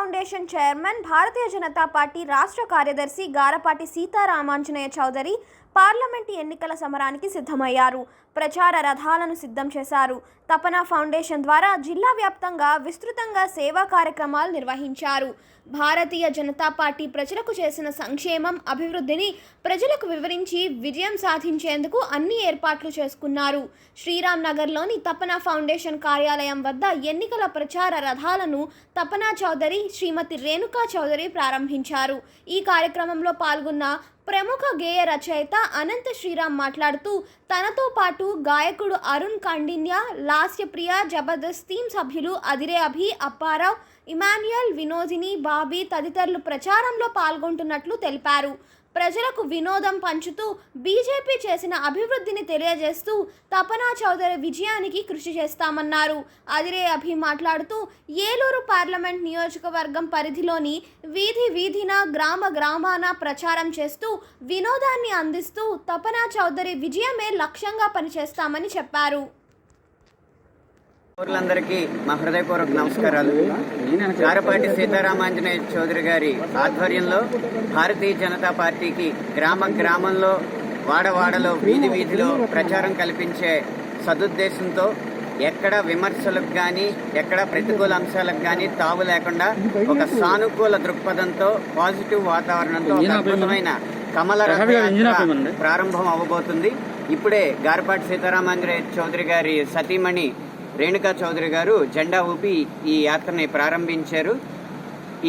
Foundation chairman, Bharatiya Janata party రాష్ట్ర కార్యదర్శి Garapati Sitaramanjaneya Chowdary parliament ఎన్నికల సమరానికి సిద్ధమయ్యారు. ప్రచార రథాలను సిద్ధం చేశారు. తపన ఫౌండేషన్ ద్వారా జిల్లా వ్యాప్తంగా విస్తృతంగా సేవా కార్యక్రమాలు నిర్వహించారు. భారతీయ జనతా పార్టీ ప్రజలకు చేసిన సంక్షేమం, అభివృద్ధిని ప్రజలకు వివరించి విజయం సాధించేందుకు అన్ని ఏర్పాట్లు చేసుకున్నారు. శ్రీరామ్ నగర్లోని తపన ఫౌండేషన్ కార్యాలయం వద్ద ఎన్నికల ప్రచార రథాలను తపనా చౌదరి, శ్రీమతి రేణుకా చౌదరి ప్రారంభించారు. ఈ కార్యక్రమంలో పాల్గొన్న ప్రముఖ గేయ రచయిత అనంత శ్రీరామ్ మాట్లాడుతూ తనతో పాటు గాయకుడు అరుణ్ కండిన్య, లాస్యప్రియ, జబర్దస్త్ టీమ్ సభ్యులు అదిరే అభి, అప్పారావు, ఇమాన్యుయల్, వినోదిని, బాబీ తదితరులు ప్రచారంలో పాల్గొంటున్నట్లు తెలిపారు. ప్రజలకు వినోదం పంచుతూ బీజేపీ చేసిన అభివృద్ధిని తెలియజేస్తూ తపనా చౌదరి విజయానికి కృషి చేస్తామన్నారు. అదిరే అభి మాట్లాడుతూ ఏలూరు పార్లమెంట్ నియోజకవర్గం పరిధిలోని వీధి వీధిన, గ్రామ గ్రామాన ప్రచారం చేస్తూ వినోదాన్ని అందిస్తూ తపనా చౌదరి విజయమే లక్ష్యంగా పనిచేస్తామని చెప్పారు. పౌరులందరికీ మా హృదయపూర్వక నమస్కారాలు. గారపాటి సీతారామాంజనేయ చౌదరి గారి ఆధ్వర్యంలో భారతీయ జనతా పార్టీకి గ్రామ గ్రామంలో, వాడవాడలో, వీధి వీధిలో ప్రచారం కల్పించే సదుద్దేశంతో ఎక్కడ విమర్శలకు కానీ, ఎక్కడ ప్రతికూల అంశాలకు కానీ తావు లేకుండా ఒక సానుకూల దృక్పథంతో, పాజిటివ్ వాతావరణంతో ఒక అద్భుతమైన కమల రథయాత్ర ప్రారంభం అవ్వబోతుంది. ఇప్పుడే గారపాటి సీతారామాంజనేయ చౌదరి గారి సతీమణి రేణుకా చౌదరి గారు జెండా ఊపి ఈ యాత్రని ప్రారంభించారు.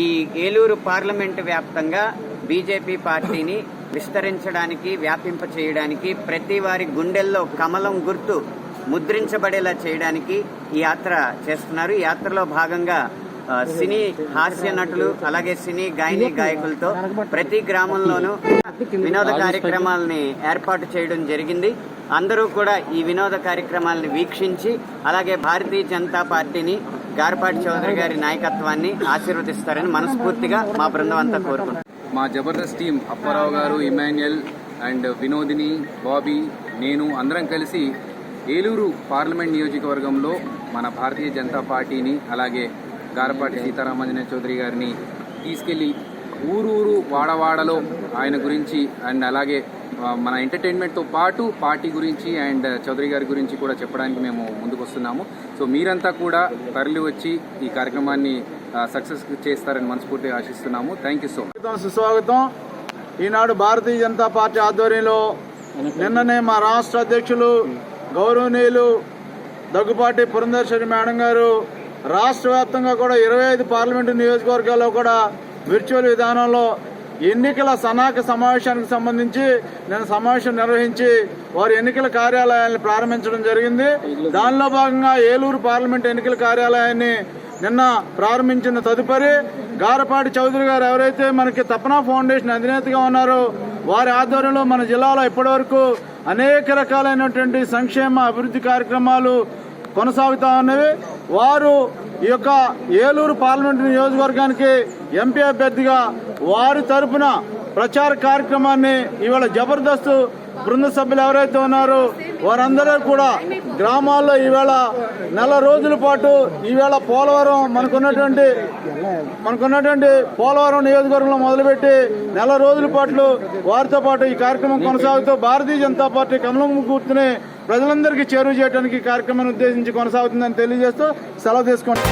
ఈ ఏలూరు పార్లమెంటు వ్యాప్తంగా బీజేపీ పార్టీని విస్తరించడానికి, వ్యాపింప చేయడానికి, ప్రతి వారి గుండెల్లో కమలం గుర్తు ముద్రించబడేలా చేయడానికి ఈ యాత్ర చేస్తున్నారు. ఈ యాత్రలో భాగంగా సినీ హాస్య నటులు, అలాగే సినీ గాయని గాయకులతో ప్రతి గ్రామంలోనూ వినోద కార్యక్రమాలని ఏర్పాటు చేయడం జరిగింది. అందరూ కూడా ఈ వినోద కార్యక్రమాలను వీక్షించి అలాగే భారతీయ జనతా పార్టీని, గారపాటి చౌదరి గారి నాయకత్వాన్ని ఆశీర్వదిస్తారని మనస్ఫూర్తిగా మా బృందం అంతా కోరుకుంటున్నాం. మా జబర్దస్త్ టీం అప్పారావు గారు, ఇమాన్యుయల్ అండ్ వినోదిని, బాబీ, నేను అందరం కలిసి ఏలూరు పార్లమెంట్ నియోజకవర్గంలో మన భారతీయ జనతా పార్టీని, అలాగే గారపాటి సీతారామాంజనేయ చౌదరి గారిని తీసుకెళ్లి ఊరూరు, వాడవాడలో ఆయన గురించి అండ్ అలాగే మన ఎంటర్టైన్మెంట్తో పాటు పార్టీ గురించి అండ్ చౌదరి గారి గురించి కూడా చెప్పడానికి మేము ముందుకు వస్తున్నాము. సో మీరంతా కూడా తరలి వచ్చి ఈ కార్యక్రమాన్ని సక్సెస్ చేస్తారని మనస్ఫూర్తిగా ఆశిస్తున్నాము. Thank you so much. సుస్వాగతం. ఈనాడు భారతీయ జనతా పార్టీ ఆధ్వర్యంలో నిన్ననే మా రాష్ట్ర అధ్యక్షులు గౌరవనీయులు దగ్గుపాటి పురంధేశ్వరి మేడం గారు రాష్ట్ర వ్యాప్తంగా కూడా 25 పార్లమెంటు నియోజకవర్గాల్లో కూడా విర్చువల్ విధానంలో ఎన్నికల సన్నాహక సమావేశానికి సంబంధించి నేను సమావేశం నిర్వహించి వారి ఎన్నికల కార్యాలయాన్ని ప్రారంభించడం జరిగింది. దానిలో భాగంగా ఏలూరు పార్లమెంట్ ఎన్నికల కార్యాలయాన్ని నిన్న ప్రారంభించిన తదుపరి గారపాటి చౌదరి గారు ఎవరైతే మనకి తపనా ఫౌండేషన్ అధినేతగా ఉన్నారో వారి ఆధ్వర్యంలో మన జిల్లాలో ఇప్పటివరకు అనేక రకాలైనటువంటి సంక్షేమ అభివృద్ధి కార్యక్రమాలు కొనసాగుతా ఉన్నవి. వారు ఈ యొక్క ఏలూరు పార్లమెంటు నియోజకవర్గానికి ఎంపీ అభ్యర్థిగా వారి తరఫున ప్రచార కార్యక్రమాన్ని ఇవాళ జబర్దస్త్ బృంద సభ్యులు ఎవరైతే ఉన్నారో వారందరూ కూడా గ్రామాల్లో ఈవేళ నెల రోజుల పాటు ఈవేళ పోలవరం మనకున్నటువంటి పోలవరం నియోజకవర్గంలో మొదలుపెట్టి నెల రోజుల పాటు వారితో పాటు ఈ కార్యక్రమం కొనసాగుతూ భారతీయ జనతా పార్టీ కమలం గుర్తుని ప్రజలందరికీ చేరువ చేయడానికి కార్యక్రమాన్ని ఉద్దేశించి కొనసాగుతుందని తెలియజేస్తూ సెలవు తీసుకోండి.